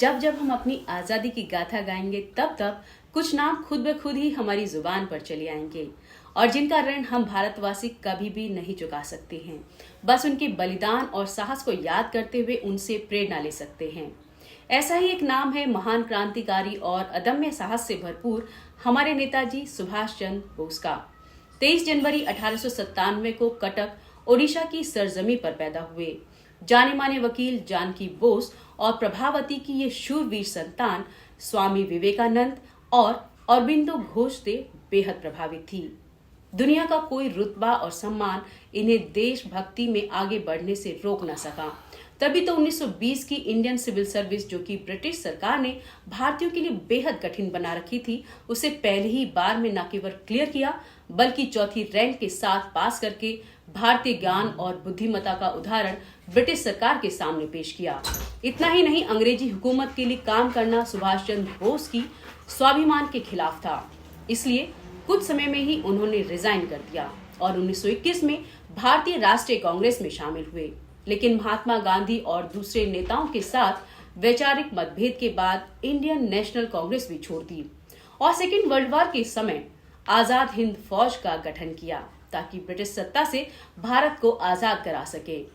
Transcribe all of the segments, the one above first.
जब जब हम अपनी आजादी की गाथा गाएंगे तब तब कुछ नाम खुद ब खुद ही हमारी जुबान पर चले आएंगे और जिनका ऋण हम भारतवासी कभी भी नहीं चुका सकते हैं। बस उनके बलिदान और साहस को याद करते हुए उनसे प्रेरणा ले सकते हैं। ऐसा ही एक नाम है महान क्रांतिकारी और अदम्य साहस से भरपूर हमारे नेताजी सुभाष चंद्र बोस का। 23 जनवरी 1897 को कटक ओडिशा की सरजमी पर पैदा हुए। जाने माने वकील जानकी बोस और प्रभावती की ये शूरवीर संतान स्वामी विवेकानंद और अरबिंदो घोष से बेहद प्रभावित थी। दुनिया का कोई रुतबा और सम्मान इन्हें देशभक्ति में आगे बढ़ने से रोक न सका। तभी तो 1920 की इंडियन सिविल सर्विस, जो कि ब्रिटिश सरकार ने भारतीयों के लिए बेहद कठिन बना रखी थी, उसे पहली ही बार में न केवल क्लियर किया बल्कि चौथी रैंक के साथ पास करके भारतीय ज्ञान और बुद्धिमत्ता का उदाहरण ब्रिटिश सरकार के सामने पेश किया। इतना ही नहीं, अंग्रेजी हुकूमत के लिए काम करना सुभाष चंद्र बोस की स्वाभिमान के खिलाफ था। इसलिए कुछ समय में ही उन्होंने रिजाइन कर दिया और 1921 में भारतीय राष्ट्रीय कांग्रेस में शामिल हुए। लेकिन महात्मा गांधी और दूसरे नेताओं के साथ वैचारिक मतभेद के बाद इंडियन नेशनल कांग्रेस भी छोड़ दी और सेकेंड वर्ल्ड वॉर के समय आजाद हिंद फौज का गठन किया ताकि ब्रिटिश सत्ता से भारत को आजाद करा सके।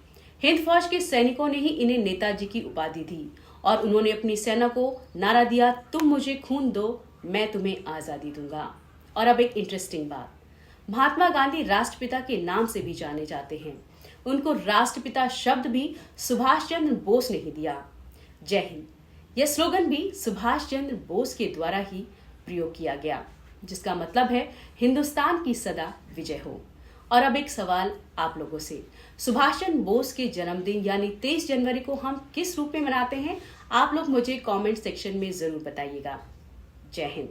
हिंद फौज के सैनिकों ने ही इन्हें नेताजी की उपाधि दी और उन्होंने अपनी सेना को नारा दिया, तुम मुझे खून दो, मैं तुम्हें आजादी दूंगा। और अब एक इंटरेस्टिंग बात, महात्मा गांधी राष्ट्रपिता के नाम से भी जाने जाते हैं। उनको राष्ट्रपिता शब्द भी सुभाष चंद्र बोस ने ही दिया। जय हिंद, यह स्लोगन भी सुभाष चंद्र बोस के द्वारा ही प्रयोग किया गया, जिसका मतलब है हिंदुस्तान की सदा विजय हो। और अब एक सवाल आप लोगों से, सुभाष चंद्र बोस के जन्मदिन यानी 23 जनवरी को हम किस रूप में मनाते हैं? आप लोग मुझे कमेंट सेक्शन में जरूर बताइएगा। जय हिंद।